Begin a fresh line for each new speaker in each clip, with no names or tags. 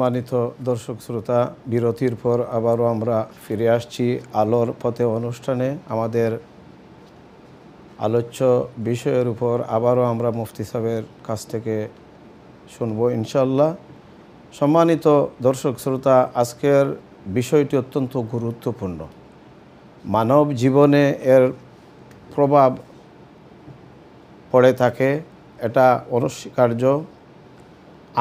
সম্মানিত দর্শক শ্রোতা, বিরতির পর আবারও আমরা ফিরে আসছি আলোর পথে অনুষ্ঠানে। আমাদের আলোচ্য বিষয়ের উপর আবারও আমরা মুফতি সাহেবের কাছ থেকে শুনব ইনশাআল্লাহ। সম্মানিত দর্শক শ্রোতা, আজকের বিষয়টি অত্যন্ত গুরুত্বপূর্ণ। মানব জীবনে এর প্রভাব পড়ে থাকে, এটা অনস্বীকার্য।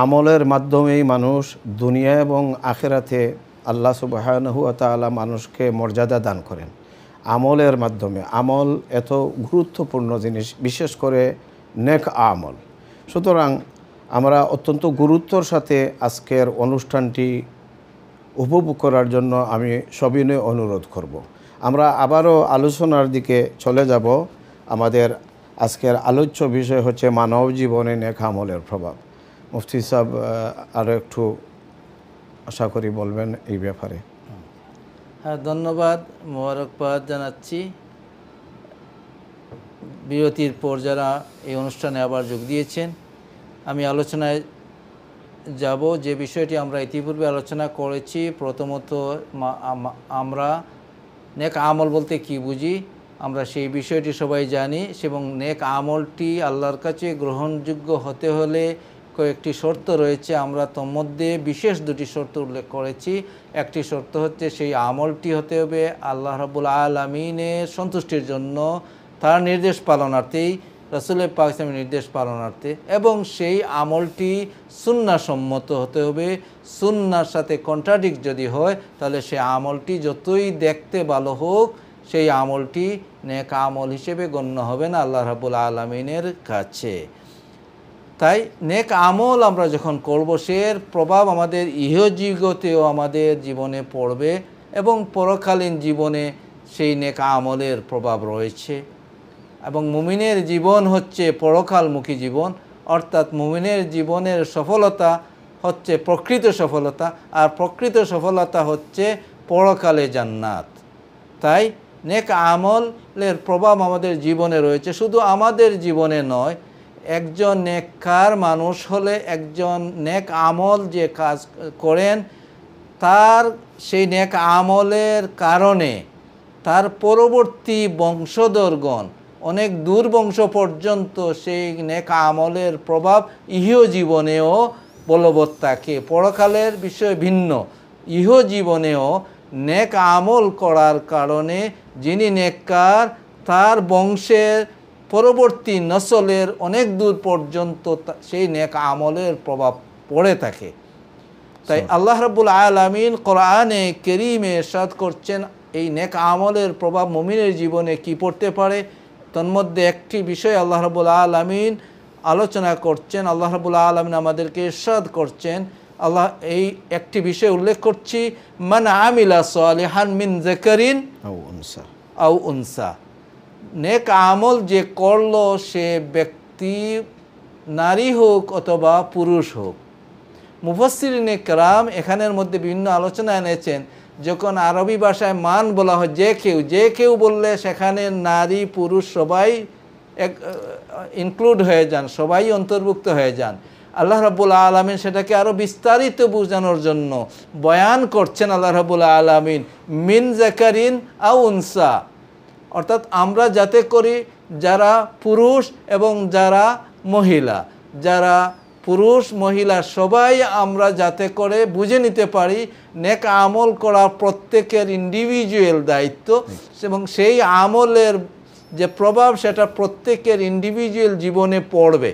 আমলের মাধ্যমেই মানুষ দুনিয়া এবং আখিরাতে আল্লাহ সুবহানাহু ওয়া তাআলা মানুষকে মর্যাদা দান করেন আমলের মাধ্যমে। আমল এত গুরুত্বপূর্ণ জিনিস, বিশেষ করে নেক আমল। সুতরাং আমরা অত্যন্ত গুরুত্বর সাথে আজকের অনুষ্ঠানটি উপভোগ করার জন্য আমি সবিনয় অনুরোধ করব। আমরা আবারও আলোচনার দিকে চলে যাব। আমাদের আজকের আলোচ্য বিষয় হচ্ছে মানব জীবনে নেক আমলের প্রভাব। মুফতি সাহেব আরও একটু আশা করি বলবেন এই ব্যাপারে।
হ্যাঁ, ধন্যবাদ, মোবারকবাদ জানাচ্ছি বিরতির পর যারা এই অনুষ্ঠানে আবার যোগ দিয়েছেন। আমি আলোচনায় যাব যে বিষয়টি আমরা ইতিপূর্বে আলোচনা করেছি। প্রথমত আমরা নেক আমল বলতে কি বুঝি, আমরা সেই বিষয়টি সবাই জানি। এবং নেক আমলটি আল্লাহর কাছে গ্রহণযোগ্য হতে হলে কয়েকটি শর্ত রয়েছে। আমরা তন্মধ্যে বিশেষ দুটি শর্ত উল্লেখ করেছি। একটি শর্ত হচ্ছে সেই আমলটি হতে হবে আল্লাহ রাব্বুল আলামিনের সন্তুষ্টির জন্য, তার নির্দেশ পালনার্থেই, রাসূল পাক সাল্লাল্লাহু নির্দেশ পালনার্থে, এবং সেই আমলটি সুন্নাহসম্মত হতে হবে। সুন্নাহর সাথে কন্ট্রাডিক্ট যদি হয় তাহলে সেই আমলটি যতই দেখতে ভালো হোক, সেই আমলটি নেক আমল হিসেবে গণ্য হবে না আল্লাহ রাব্বুল আলামিনের কাছে। তাই নেক আমল আমরা যখন করব, সের প্রভাব আমাদের ইহজীবনেও আমাদের জীবনে পড়বে এবং পরকালীন জীবনে সেই নেক আমলের প্রভাব রয়েছে। এবং মুমিনের জীবন হচ্ছে পরকালমুখী জীবন, অর্থাৎ মুমিনের জীবনের সফলতা হচ্ছে প্রকৃত সফলতা, আর প্রকৃত সফলতা হচ্ছে পরকালে জান্নাত। তাই নেক আমলের প্রভাব আমাদের জীবনে রয়েছে। শুধু আমাদের জীবনে নয়, একজন নেককার মানুষ হলে, একজন নেক আমল যে কাজ করেন, তার সেই নেক আমলের কারণে তার পরবর্তী বংশধরগণ অনেক দূর বংশ পর্যন্ত সেই নেক আমলের প্রভাব ইহ জীবনেও বলবৎ থাকে। পরকালের বিষয় ভিন্ন, ইহ জীবনেও নেক আমল করার কারণে যিনি নেককার, তার বংশের পরবর্তী নসলের অনেক দূর পর্যন্ত সেই নেক আমলের প্রভাব পড়ে থাকে। তাই আল্লাহ রাব্বুল আলামিন কোরআনে কারীমে ইরশাদ করছেন এই নেক আমলের প্রভাব মুমিনের জীবনে কি পড়তে পারে। তন্মধ্যে একটি বিষয় আল্লাহ রাব্বুল আলামিন আলোচনা করছেন। আল্লাহ রাব্বুল আলামিন আমাদেরকে ইরশাদ করছেন, আল্লাহ এই একটি বিষয় উল্লেখ করছি, মান আমিলা সালিহান মিন যাকারিন আও উনসা। নেক আমল যে করলো, সে ব্যক্তি নারী হোক অথবা পুরুষ হোক। মুফাসসিরিনে কেরাম এখানের মধ্যে বিভিন্ন আলোচনা এনেছেন। যখন আরবি ভাষায় মান বলা হয়, যে কেউ বললে সেখানে নারী পুরুষ সবাই ইনক্লুড হয়ে যান, সবাই অন্তর্ভুক্ত হয়ে যান। আল্লাহ রাব্বুল আলামিন সেটাকে আরও বিস্তারিত বোঝানোর জন্য বয়ান করছেন। আল্লাহ রাব্বুল আলামিন মিন যাকারিন আও উনসা, অর্থাৎ আমরা যাতে করি যারা পুরুষ এবং যারা মহিলা, যারা পুরুষ মহিলা সবাই আমরা যাতে করে বুঝে নিতে পারি নেক আমল করা প্রত্যেকের ইন্ডিভিজুয়াল দায়িত্ব, এবং সেই আমলের যে প্রভাব সেটা প্রত্যেকের ইন্ডিভিজুয়াল জীবনে পড়বে।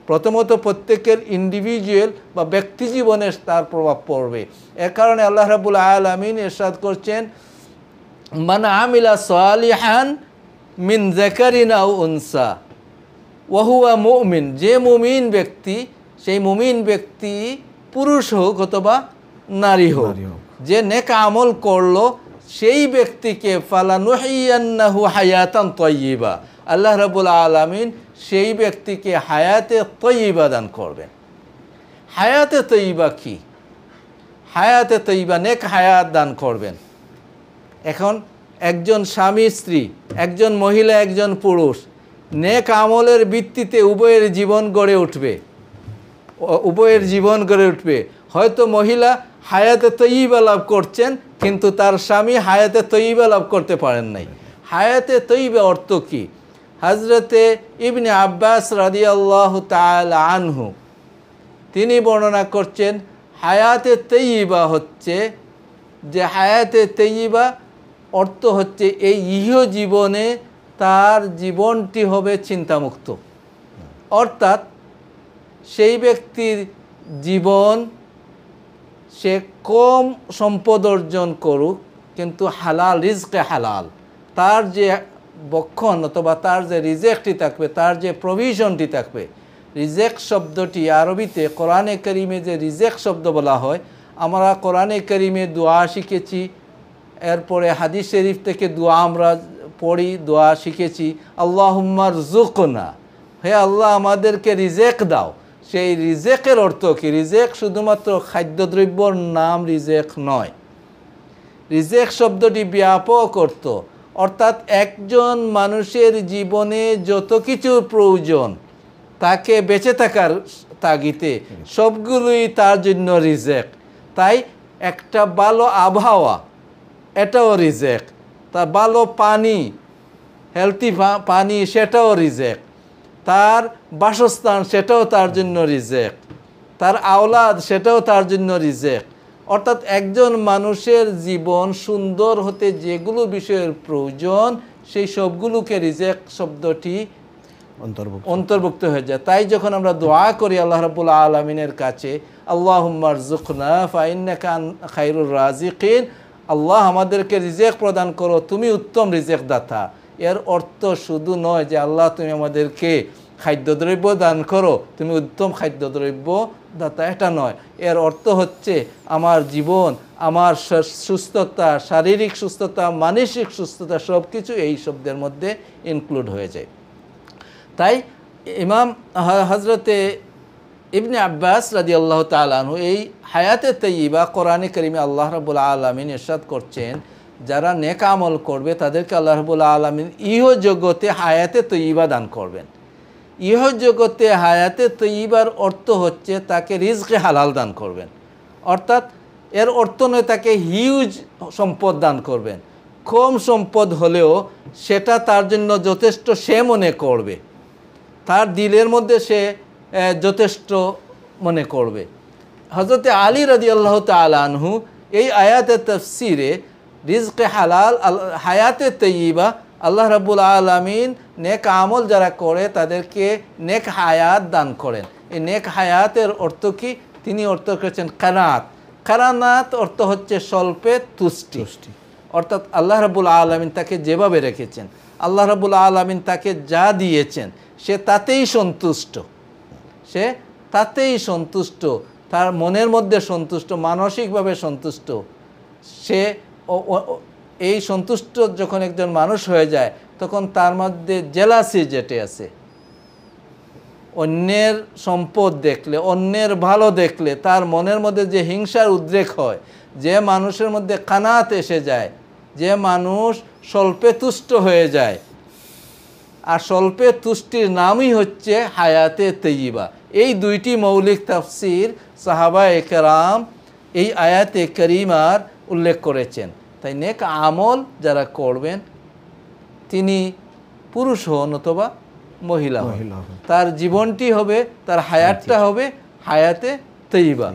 প্রথমত প্রত্যেকের ইন্ডিভিজুয়াল বা ব্যক্তি জীবনে তার প্রভাব পড়বে। এর কারণে আল্লাহ রাব্বুল আলামিন ইরশাদ করছেন, মান আমিলা সালিহান মিন যাকারিন আও উনসা ওয়া হুয়া মুমিন। যে মুমিন ব্যক্তি, সেই মুমিন ব্যক্তি পুরুষ হোক অথবা নারী হোক, যে নেক আমল করলো, সেই ব্যক্তিকে ফালানুহিয়ান্নাহু হায়াতান তাইয়্যিবা, আল্লাহ রাব্বুল আলামিন সেই ব্যক্তিকে হায়াতে তাইয়্যিবা দান করবেন। হায়াতে তাইয়্যিবা কি? হায়াতে তাইয়্যিবা নেক হায়াত দান করবেন। এখন একজন স্বামী স্ত্রী, একজন মহিলা একজন পুরুষ, নেক আমলের ভিত্তিতে উভয়ের জীবন গড়ে উঠবে, হয়তো মহিলা হায়াতে তৈয়বা লাভ করছেন, কিন্তু তার স্বামী হায়াতে তৈয়বা লাভ করতে পারেন নাই। হায়াতে তৈয়বা অর্থ কি? হজরতে ইবনে আব্বাস রাদিয়াল্লাহু তাআলা আনহু তিনি বর্ণনা করছেন, হায়াতে তৈয়বা হচ্ছে যে হায়াতে তৈয়বা অর্থ হচ্ছে এই ইহ জীবনে তার জীবনটি হবে চিন্তামুক্ত। অর্থাৎ সেই ব্যক্তির জীবন সে কম সম্পদ অর্জন করুক, কিন্তু হালাল রিজকে হালাল, তার যে বক্ষণ অথবা তার যে রিজেকটি থাকবে, তার যে প্রভিশনটি থাকবে। রিজেক শব্দটি আরবিতে কোরআনে কারিমে যে রিজেক শব্দ বলা হয়, আমরা কোরআনে কারিমে দোয়া শিখেছি, এরপরে হাদিস শরীফ থেকে দোয়া আমরা পড়ি, দোয়া শিখেছি, আল্লাহুম্মা রযুকনা, হে আল্লাহ আমাদেরকে রিজেক দাও। সেই রিজেকের অর্থ কি? রিজেক শুধুমাত্র খাদ্যদ্রব্যর নাম রিজেক নয়। রিজেক শব্দটি ব্যাপক অর্থ, অর্থাৎ একজন মানুষের জীবনে যত কিছুর প্রয়োজন তাকে বেঁচে থাকার তাগিদে সবগুলোই তার জন্য রিজেক। তাই একটা ভালো আবহাওয়া এটাও রিজেক, তা ভালো পানি, হেলথি পানি সেটাও রিজেক, তার বাসস্থান সেটাও তার জন্য রিজেক, তার আওলাদ সেটাও তার জন্য রিজেক। অর্থাৎ একজন মানুষের জীবন সুন্দর হতে যেগুলো বিষয়ের প্রয়োজন সেই সবগুলোকে রিজেক শব্দটি অন্তর্ভুক্ত হয়ে যায়। তাই যখন আমরা দোয়া করি আল্লাহ রাব্বুল আলামিনের কাছে, আল্লাহুম্মা রযুকনা ফাইন্নাকা খায়রুর রাজিকিন, আল্লাহ আমাদেরকে রিজেক প্রদান করো, তুমি উত্তম রিজেক দাতা। এর অর্থ শুধু নয় যে আল্লাহ তুমি আমাদেরকে খাদ্যদ্রব্য দান করো, তুমি উত্তম খাদ্যদ্রব্য দাতা, এটা নয়। এর অর্থ হচ্ছে আমার জীবন, আমার সুস্থতা, শারীরিক সুস্থতা, মানসিক সুস্থতা সব কিছু এই শব্দের মধ্যে ইনক্লুড হয়ে যায়। তাই ইমাম হজরতে ইবনে আব্বাস রাদিয়াল্লাহু তাআলা আনহু এই হায়াতে তৈয়বা কোরআনে কারিমে আল্লাহ রাব্বুল আলামিন ইরশাদ করছেন, যারা নেক আমল করবে তাদেরকে আল্লাহ রাব্বুল আলামিন ইহ জগতে হায়াতে তৈয়বা দান করবেন। ইহ জগতে হায়াতে তৈয়বার অর্থ হচ্ছে তাকে রিজকে হালাল দান করবেন। অর্থাৎ এর অর্থ নয় তাকে হিউজ সম্পদ দান করবেন, কম সম্পদ হলেও সেটা তার জন্য যথেষ্ট সে মনে করবে, তার দিলের মধ্যে সে যথেষ্ট মনে করবে। হযরতে আলী রাদিয়াল্লাহু তাআলা আনহু এই আয়াতের তাফসিরে রিজকে হালাল হায়াতে তৈয়বা, আল্লাহ রাব্বুল আলামিন নেক আমল যারা করে তাদেরকে নেক হায়াত দান করেন। এই নেক হায়াতের অর্থ কি? তিনি অর্থ করেছেন কানাত। কানাত অর্থ হচ্ছে স্বল্পে তুষ্টি। অর্থাৎ আল্লাহ রাব্বুল আলামিন তাকে যেভাবে রেখেছেন, আল্লাহ রাব্বুল আলামিন তাকে যা দিয়েছেন সে তাতেই সন্তুষ্ট, সে তাতেই সন্তুষ্ট, তার মনের মধ্যে সন্তুষ্ট, মানসিকভাবে সন্তুষ্ট। সে এই সন্তুষ্ট যখন একজন মানুষ হয়ে যায় তখন তার মধ্যে জেলাসি যেটা আছে, অন্যের সম্পদ দেখলে, অন্যের ভালো দেখলে তার মনের মধ্যে যে হিংসার উদ্রেক হয়, যে মানুষের মধ্যে কানাত এসে যায়, যে মানুষ স্বল্পে তুষ্ট হয়ে যায়, আর স্বল্পে তুষ্টির নামই হচ্ছে হায়াতে তৈয়বা। এই দুইটি মৌলিক তাফসির সাহাবায়ে কেরাম এই আয়াতে কারিমার উল্লেখ করেছেন। তাই নেক আমল যারা করবেন তিনি পুরুষ হন অথবা মহিলা হন, তার জীবনটি হবে, তার হায়াতটা হবে হায়াতে তৈয়বা।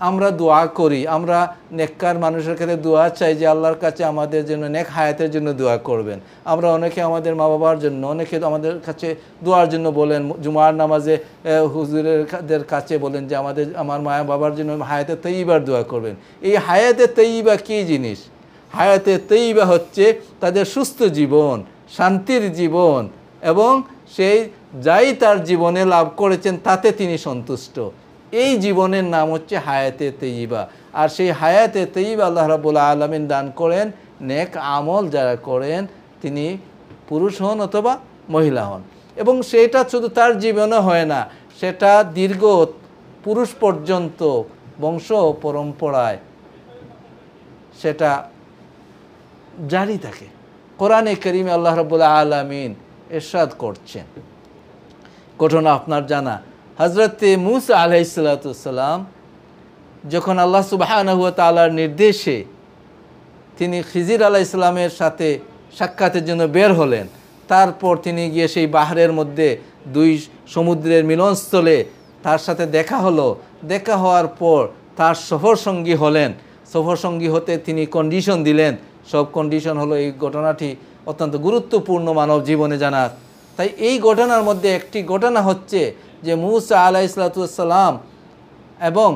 আমরা দোয়া করি, আমরা নেককার মানুষের কাছে দোয়া চাই যে আল্লাহর কাছে আমাদের জন্য নেক হায়াতের জন্য দোয়া করবেন। আমরা অনেকে আমাদের মা বাবার জন্য, অনেকে আমাদের কাছে দোয়ার জন্য বলেন, জুমার নামাজে হুজুরের কাছে বলেন যে আমার মা বাবার জন্য হায়াতে তৈয়বার দোয়া করবেন। এই হায়াতে তৈয়বা কী জিনিস? হায়াতে তৈয়বা হচ্ছে তাদের সুস্থ জীবন, শান্তির জীবন, এবং সেই যাই তার জীবনে লাভ করেছেন তাতে তিনি সন্তুষ্ট। এই জীবনের নাম হচ্ছে হায়াতে তৈয়বা। আর সেই হায়াতে তৈয়বা আল্লাহ রাব্বুল আলামিন দান করেন নেক আমল যারা করেন, তিনি পুরুষ হন অথবা মহিলা হন। এবং সেটা শুধু তার জীবনে হয় না, সেটা দীর্ঘ পুরুষ পর্যন্ত বংশ পরম্পরায় সেটা জারি থাকে। কোরআনে কারিমে আল্লাহ রাব্বুল আলামিন ইরশাদ করছেন, ঘটনা আপনার জানা, হজরতে মুসা আলাইহিস সালাম যখন আল্লাহ সুবহানাহু ওয়া তাআলার নির্দেশে তিনি খিজির আলাইহিস সালামের সাথে সাক্ষাতের জন্য বের হলেন, তারপর তিনি গিয়ে সেই বাহরের মধ্যে দুই সমুদ্রের মিলনস্থলে তার সাথে দেখা হলো। দেখা হওয়ার পর তার সফরসঙ্গী হলেন। সফরসঙ্গী হতে তিনি কন্ডিশন দিলেন। সব কন্ডিশন হলো এই ঘটনাটি অত্যন্ত গুরুত্বপূর্ণ মানব জীবনে জানার। তাই এই ঘটনার মধ্যে একটি ঘটনা হচ্ছে যে মূসা আলাইহিসসালাম এবং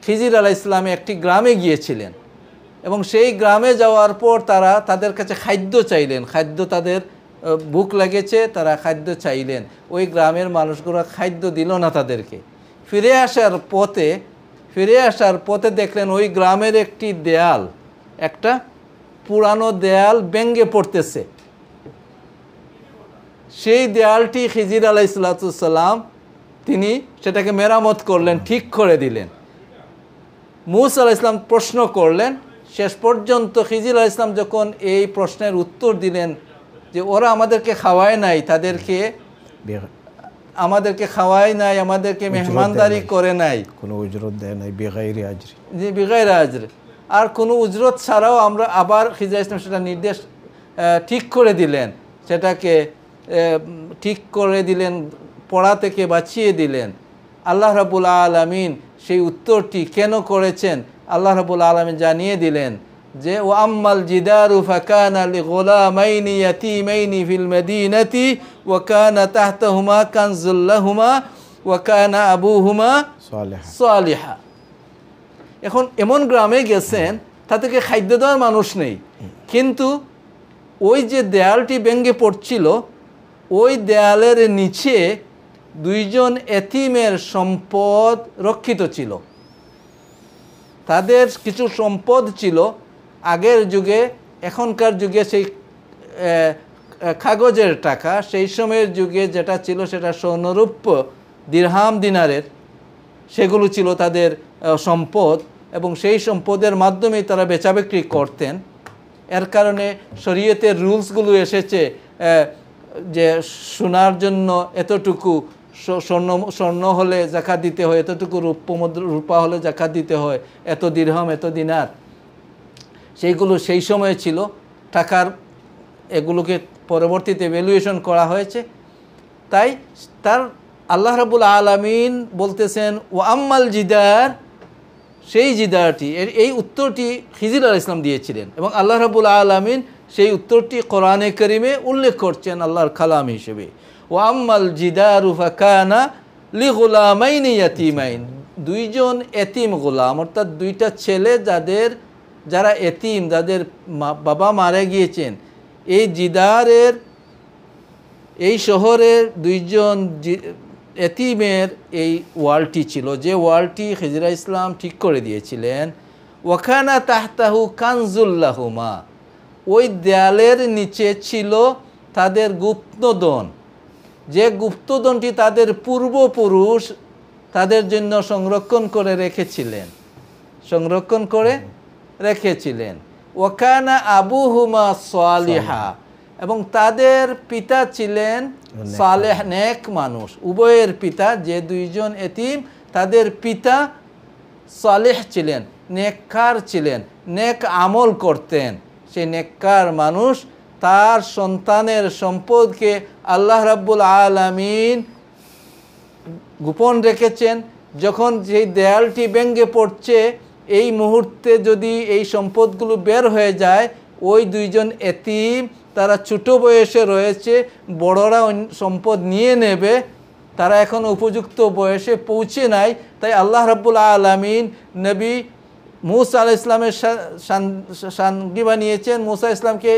খিজির আলাইহিসসালাম একটি গ্রামে গিয়েছিলেন এবং সেই গ্রামে যাওয়ার পর তারা তাদের কাছে খাদ্য চাইলেন। খাদ্য তাদের ভুক লেগেছে, তারা খাদ্য চাইলেন। ওই গ্রামের মানুষগুলো খাদ্য দিল না তাদেরকে। ফিরে আসার পথে দেখলেন ওই গ্রামের একটি দেয়াল, একটা পুরানো দেয়াল ভেঙে পড়তেছে। সেই দেয়ালটি খিজির আলাইহিসসালাম তিনি সেটাকে মেরামত করলেন, ঠিক করে দিলেন। মূসা আলাইহিস সালাম প্রশ্ন করলেন। শেষ পর্যন্ত খিজির আলাইহিস সালাম যখন এই প্রশ্নের উত্তর দিলেন যে ওরা আমাদেরকে খাওয়ায় নাই, আমাদেরকে খাওয়ায় নাই, আমাদেরকে মেহমানদারি করে নাই,
কোনো উজরত দেয় নাই, বেগাইরি আজরি,
জি বেগাইরি আজরি, আর কোনো উজরত ছাড়াও আমরা আবার খিজির আলাইহিস সালাম সেটা নির্দেশ ঠিক করে দিলেন, সেটাকে ঠিক করে দিলেন, পড়া থেকে বাঁচিয়ে দিলেন। আল্লাহ রাব্বুল আলামিন সেই উত্তরটি কেন করেছেন আল্লাহ রাব্বুল আলামিন জানিয়ে দিলেন যে ও আম্মাল জিদারু ফাকানা লিগুলামাইনি ইয়াতীমাইনি ফিল মাদিনাতি ওয়া কানা তাহতাহুমা কানজুল লাহুমা ওয়া কানা আবুহুমা সালিহা। এখন এমন গ্রামে গেছেন তাদেরকে খাদ্য দেওয়ার মানুষ নেই, কিন্তু ওই যে দেয়ালটি ভেঙে পড়ছিল ওই দেয়ালের নিচে দুইজন এতিমের সম্পদ রক্ষিত ছিল। তাদের কিছু সম্পদ ছিল আগের যুগে, এখনকার যুগে সেই কাগজের টাকা, সেই সময়ের যুগে যেটা ছিল সেটা স্বর্ণরূপ্য দিরহাম দিনারের, সেগুলো ছিল তাদের সম্পদ এবং সেই সম্পদের মাধ্যমেই তারা বেচাবিক্রি করতেন। এর কারণে শরীয়তের রুলসগুলো এসেছে যে সোনার জন্য এতটুকু স্বর্ণ হলে জাকাত দিতে হয়, এতটুকু রূপা হলে জাকাত দিতে হয়, এত দিরহাম এত দিনার, সেইগুলো সেই সময়ে ছিল। টাকার এগুলোকে পরবর্তীতে ভ্যালুয়েশন করা হয়েছে। তাই তার আল্লাহ রাব্বুল আলামিন বলতেছেন ও আম্মাল জিদার, সেই জিদারটি, এই উত্তরটি খিজির আলাইহিস সালাম দিয়েছিলেন এবং আল্লাহ রাব্বুল আলামিন সেই উত্তরটি কোরআনে কারিমে উল্লেখ করছেন আল্লাহর কালাম হিসেবে। ও আম্মাল জিদারু ফাকানা লিগুলামাইনি ইয়াতীমাইন, দুইজন এতিম গোলাম, অর্থাৎ দুইটা ছেলে যারা এতিম, যাদের বাবা মারা গিয়েছেন, এই জিদারের এই শহরের দুইজন এতিমের এই ওয়ালটি ছিল, যে ওয়ালটি খিজির আলাইহিস সালাম ঠিক করে দিয়েছিলেন। ওয়াকানা তাহতাহু কানজুল লাহুমা, ওই দেয়ালের নিচে ছিল তাদের গুপ্তধন, যে গুপ্তধনটি তাদের পূর্বপুরুষ তাদের জন্য সংরক্ষণ করে রেখেছিলেন। ওয়াকানা আবুহুমা সালিহা, এবং তাদের পিতা ছিলেন সালেহ, নেক মানুষ। উভয়ের পিতা, যে দুইজন এতিম, তাদের পিতা সালেহ ছিলেন, নেককার ছিলেন, নেক আমল করতেন। সেই নেককার মানুষ তার সন্তানের সম্পদকে আল্লাহ রাব্বুল আলামিন গোপন রেখেছেন। যখন যেই দেয়ালটি ভেঙে পড়ছে, এই মুহূর্তে যদি এই সম্পদগুলো বের হয়ে যায়, ওই দুইজন এতিম তারা ছোট বয়সে রয়েছে, বড়রা সম্পদ নিয়ে নেবে, তারা এখন উপযুক্ত বয়সে পৌঁছে নাই। তাই আল্লাহ রাব্বুল আলামিন নবী মূসা আলাইহিস সালামের সঙ্গী বানিয়েছেন, মূসা ইসলামকে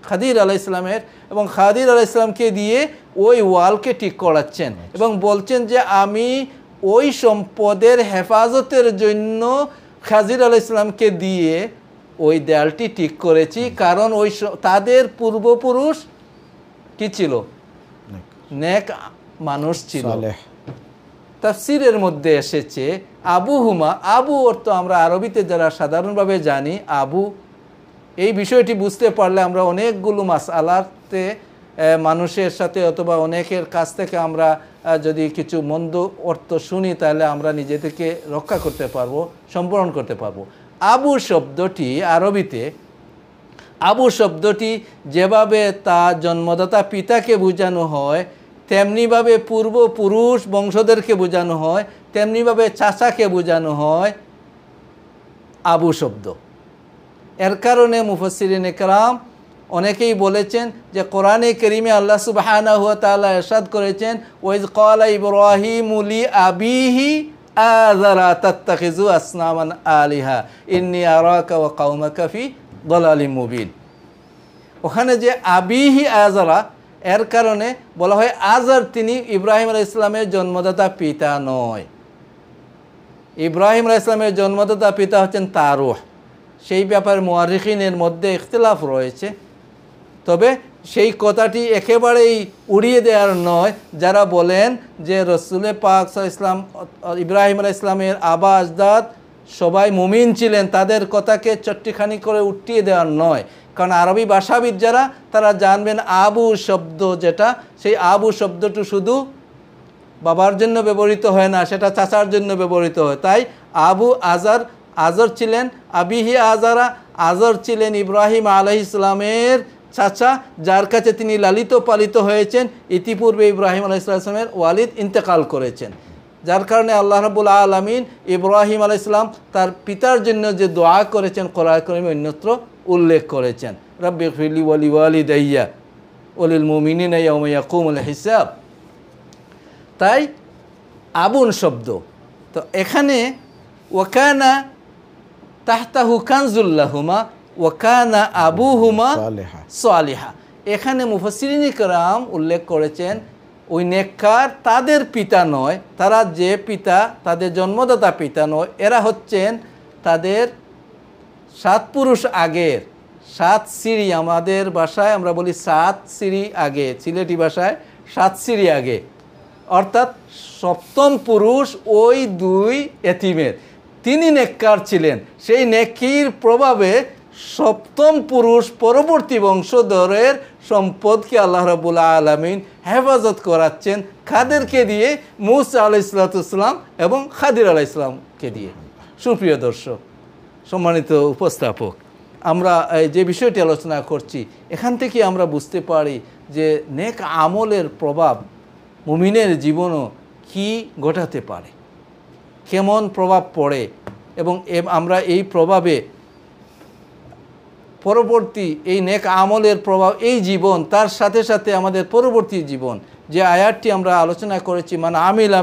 খাদির আলাইহিস সালামের, এবং খাদির আলাইহিস সালামকে দিয়ে ওই ওয়ালকে ঠিক করাচ্ছেন এবং বলছেন যে আমি ওই সম্পদের হেফাজতের জন্য খাদির আলাইহিস সালামকে দিয়ে ওই দেয়ালটি ঠিক করেছি, কারণ ওই তাদের পূর্বপুরুষ কি ছিল? নেক মানুষ ছিল। তাফসীরের মধ্যে এসেছে আবুহুমা, আবু অর্থ আমরা আরবিতে যারা সাধারণভাবে জানি আবু, এই বিষয়টি বুঝতে পারলে আমরা অনেকগুলো মাসআলাতে মানুষের সাথে অথবা অনেকের কাছ থেকে আমরা যদি কিছু মন্দ অর্থ শুনি তাহলে আমরা নিজেদেরকে রক্ষা করতে পারবো, সম্বরণ করতে পারবো। আবু শব্দটি আরবিতে, আবু শব্দটি যেভাবে তা জন্মদাতা পিতাকে বোঝানো হয়, তেমনিভাবে পূর্বপুরুষ বংশধরকে বোঝানো হয়, তেমনিভাবে চাচাকে বোঝানো হয় আবু শব্দ। এর কারণে মুফাসসিরিনে কেরাম অনেকেই বলেছেন যে কোরআনে কারীমে আল্লাহ সুবহানাহু ওয়া তাআলা ইরশাদ করেছেন, ওয়াইজ ক্বালা ইব্রাহিমু লি আবিহি আযারা তাত্তাখিযু আসনামান আলিহা ইন্নী আরাকা ওয়া কওমাকা ফি দালালিম মুবিন। ওখানে যে আবিহি আযারা, এর কারণে বলা হয় আযার তিনি ইব্রাহিম আলাইহিস সালামের জন্মদাতা পিতা নয়। ইব্রাহিম আলাইহিস সালামের জন্মদাতা পিতা হচ্ছেন তারুহ। সেই ব্যাপারে মুআররিখিনের মধ্যে ইখতিলাফ রয়েছে, তবে সেই কথাটি একেবারেই উড়িয়ে দেওয়ার নয়। যারা বলেন যে রাসূল পাক সাল্লাল্লাহু আলাইহি ওয়াসাল্লাম ইব্রাহিম আলাইহিস সালামের আবা আজদাদ সবাই মুমিন ছিলেন, তাদের কথাকে চট্টিখানি করে উঠিয়ে দেওয়ার নয়। কারণ আরবি ভাষাবিদ যারা, তারা জানবেন আবু শব্দ যেটা, সেই আবু শব্দটি শুধু বাবার জন্য ব্যবহৃত হয় না, সেটা চাচার জন্য ব্যবহৃত হয়। তাই আবু আজর ছিলেন আবিহি আজারা, আজর ছিলেন ইব্রাহিম আলাইহিস সালামের চাচা, যার কাছে তিনি লালিত পালিত হয়েছেন। ইতিপূর্বে ইব্রাহিম আলাইহিস সালামের ওয়ালিদ ইন্তেকাল করেছেন, যার কারণে আল্লাহ রাব্বুল আলামিন ইব্রাহিম আলাইহিস সালাম তার পিতার জন্য যে দোয়া করেছেন কোরআন কারীমে অন্যত্র উল্লেখ করেছেন, রাব্বিগফিরলি ওয়া লিওয়ালিদাইয়া ওয়া লিল মুমিনিনা ইয়াওমা ইয়াকুমুল হিসাব। তাই আবুন শব্দ। তো এখানে ওয়াকানা তাহতাহু কানজুল্লাহুমা ওয়াকানা আবুহুমা সালিহা, এখানে মুফাসসিরিনে কেরাম উল্লেখ করেছেন ওই নেককার তাদের পিতা নয়, তারা যে পিতা, তাদের জন্মদাতা পিতা নয়, এরা হচ্ছেন তাদের 7 পুরুষ আগের 7 সিঁড়ি, আমাদের ভাষায় আমরা বলি 7 সিঁড়ি আগে, সিলেটি ভাষায় 7 সিঁড়ি আগে, অর্থাৎ 7ম পুরুষ ওই 2 এতিমের, তিনি নেককার ছিলেন। সেই নেকির প্রভাবে 7ম পুরুষ পরবর্তী বংশধরের সম্পদকে আল্লাহ রাব্বুল আলামিন হেফাজত করাচ্ছেন কাদেরকে দিয়ে? মূসা আলাইহিস সালাম এবং খাদির আলাইহিস সালামকে দিয়ে। সুপ্রিয় দর্শক, সম্মানিত উপস্থাপক, আমরা যে বিষয়টি আলোচনা করছি, এখান থেকে আমরা বুঝতে পারি যে নেক আমলের প্রভাব মুমিনের জীবনও কি ঘটাতে পারে, কেমন প্রভাব পড়ে, এবং আমরা এই প্রভাবে পরবর্তী এই নেক আমলের প্রভাব এই জীবন, তার সাথে সাথে আমাদের পরবর্তী জীবন। যে আয়াতটি আমরা আলোচনা করেছি, মান আমিলা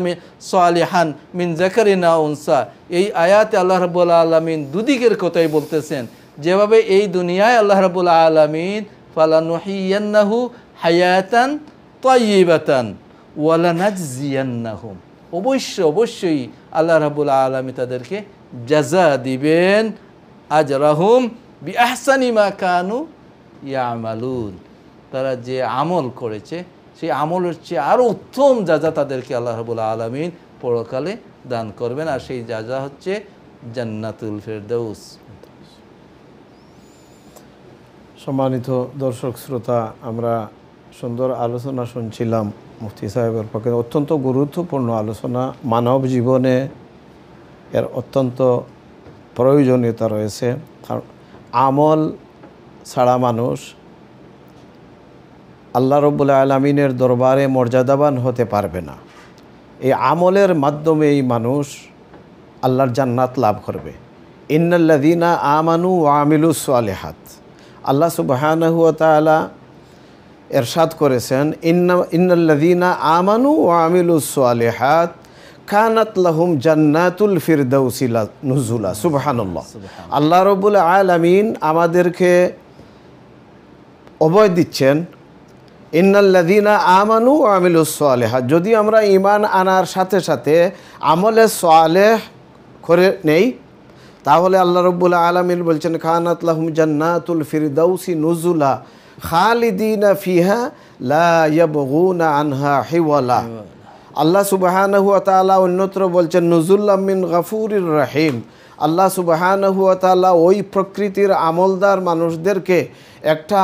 সালিহান মিন যাকারিন আও উনসা, এই আয়াতে আল্লাহ রাব্বুল আলামিন দুদিকের কথাই বলতেছেন। যেভাবে এই দুনিয়ায় আল্লাহ রাব্বুল আলামিন ফালানুহিয়ান্নাহু হায়াতান তাইয়িবাতান ওয়ালানাজজিয়ান্নাহুম, অবশ্যই আল্লাহ রাব্বুল আলামিন তাদেরকে জাযা দিবেন আজরাহুম বিআহসানি মা কানু ইয়ামালুন, তারা যে আমল করেছে সেই আমলের চেয়ে আরও উত্তম জাযা তাদেরকে আল্লাহ রাব্বুল আলামিন পরকালে দান করবেন, আর সেই জাযা হচ্ছে জান্নাতুল ফেরদাউস।
সম্মানিত দর্শক শ্রোতা, আমরা সুন্দর আলোচনা শুনছিলাম মুফতি সাহেবের পক্ষে, অত্যন্ত গুরুত্বপূর্ণ আলোচনা। মানব জীবনে এর অত্যন্ত প্রয়োজনীয়তা রয়েছে, কারণ আমল ছাড়া মানুষ আল্লাহ রাব্বুল আলামিনের দরবারে মর্যাদাবান হতে পারবে না। এই আমলের মাধ্যমেই মানুষ আল্লাহর জান্নাত লাভ করবে। ইন্নাল্লাযীনা আমানু ওয়া আমিলুস সালিহাত, আল্লাহ সুবহানাহু ওয়া তাআলা ইরশাদ করেছেন, ইন্নাল্লাযীনা আমানু ওয়া আমিলুস সালিহাত কানাত লাহুম জান্নাতুল ফিরদাউসি নুজুলা। সুবহানাল্লাহ। আল্লাহ রাব্বুল আলামিন আমাদেরকে অভয় দিচ্ছেন, ইন্নাল্লাযীনা আমানু ওয়া আমিলুস সালিহাত, যদি আমরা ঈমান আনার সাথে সাথে আমলে সালেহ করে নেই, তাহলে আল্লাহ রাব্বুল আলামিন বলছেন কানাত লাহুম জান্নাতুল ফিরদাউসি নুজুলা খালিদিনা ফিহা লা ইয়াবগুনা আনহা হিওয়ালা। আল্লাহ সুবহানাহু ওয়া তাআলা অন্যত্র বলছেন নুজুল্লাম মিন গাফুরির রহিম, আল্লাহ সুবহানাহু ওয়া তাআলা ওই প্রকৃতির আমলদার মানুষদেরকে একটা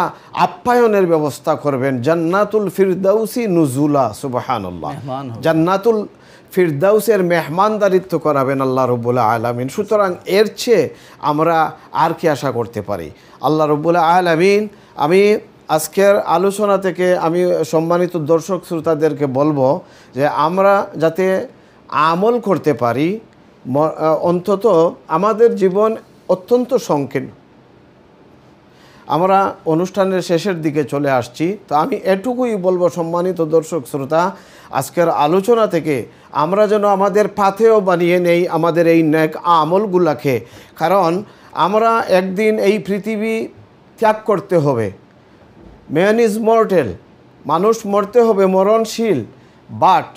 আপ্যায়নের ব্যবস্থা করবেন, জান্নাতুল ফিরদাউসি নুজুলা, সুবহানাল্লাহ,
মেহমান হবে।
জান্নাতুল ফিরদাউসের মেহমানদারিত্ব করাবেন আল্লাহ রব্বুল আলামিন। সুতরাং এর চেয়ে আমরা আর কি আশা করতে পারি? আল্লাহ রব্বুল আলামিন, আমি আজকের আলোচনা থেকে আমি সম্মানিত দর্শক শ্রোতাদেরকে বলবো যে আমরা যাতে আমল করতে পারি, অন্তত আমাদের জীবন অত্যন্ত সংকীর্ণ। আমরা অনুষ্ঠানের শেষের দিকে চলে আসছি, তো আমি এটুকুই বলবো সম্মানিত দর্শক শ্রোতা, আজকের আলোচনা থেকে আমরা যেন আমাদের পাথেয় বানিয়ে নেই আমাদের এই নেক আমলগুলাকে, কারণ আমরা একদিন এই পৃথিবী ত্যাগ করতে হবে। ম্যান ইজ মর্টেল, মানুষ মরতে হবে, মরণশীল, বাট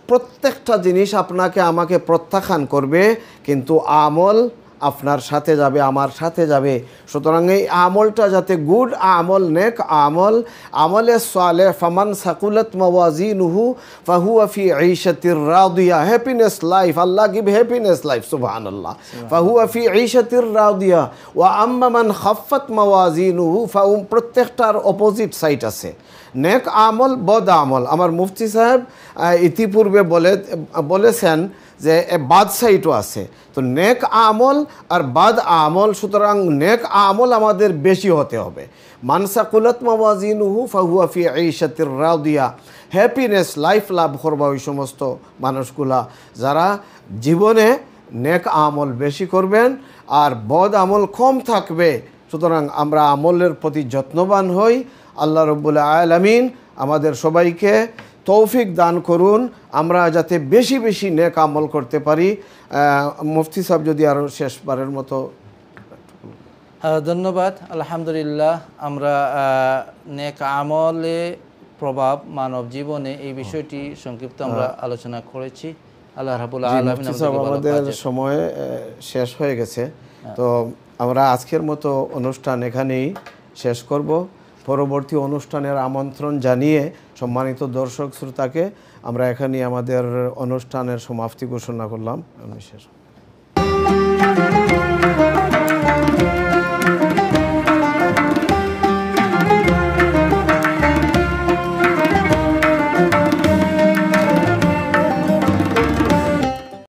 প্রত্যেকটা জিনিস আপনাকে আমাকে প্রত্যাখ্যান করবে, কিন্তু আমল আপনার সাথে যাবে, আমার সাথে যাবে। সুতরাং এই আমলটা যাতে গুড আমল, নেক আমল, আমলে সালেহ, ফামান সাকুলাত মাওয়াজিনুহু ফাহুয়া ফি ঈশাতির রাদিয়া, হ্যাপিনেস লাইফ, আল্লাহ গিভ হ্যাপিনেস লাইফ, সুবহানাল্লাহ, ফাহুয়া ফি ঈশাতির রাদিয়া ওয়া আম্মা মান খাফফাত মাওয়াজিনুহু, প্রত্যেকটার অপোজিট সাইড আছে, নেক আমল, বদ আমল। আমার মুফতি সাহেব ইতিপূর্বে বলেছেন যে বাদ সাইটও আছে, তো নেক আমল আর বাদ আমল, সুতরাং নেক আমল আমাদের বেশি হতে হবে। মান সাকুলাত মাওয়াজিনুহু ফাহুয়া ফি ঈশাতির রাদিয়া, হ্যাপিনেস লাইফ লাভ করবা ওই সমস্ত মানুষগুলা যারা জীবনে নেক আমল বেশি করবেন আর বদ আমল কম থাকবে। সুতরাং আমরা আমলের প্রতি যত্নবান হই। আল্লাহ রব্বুল আলামিন আমাদের সবাইকে তৌফিক দান করুন, আমরা যাতে বেশি বেশি নেক আমল করতে পারি। মুফতি সাহেব যদি আরও শেষবারের মতো।
ধন্যবাদ। আলহামদুলিল্লাহ, আমরা নেক আমলে প্রভাব মানব জীবনে এই বিষয়টি সংক্ষিপ্ত আমরা আলোচনা করেছি। আল্লাহ রাব্বুল আলামিন
আমাদের সময় শেষ হয়ে গেছে, তো আমরা আজকের মতো অনুষ্ঠান এখানেই শেষ করব। পরবর্তী অনুষ্ঠানের আমন্ত্রণ জানিয়ে সম্মানিত দর্শক শ্রোতাকে আমরা এখানেই আমাদের অনুষ্ঠানের সমাপ্তি ঘোষণা করলাম। আমি শেষ।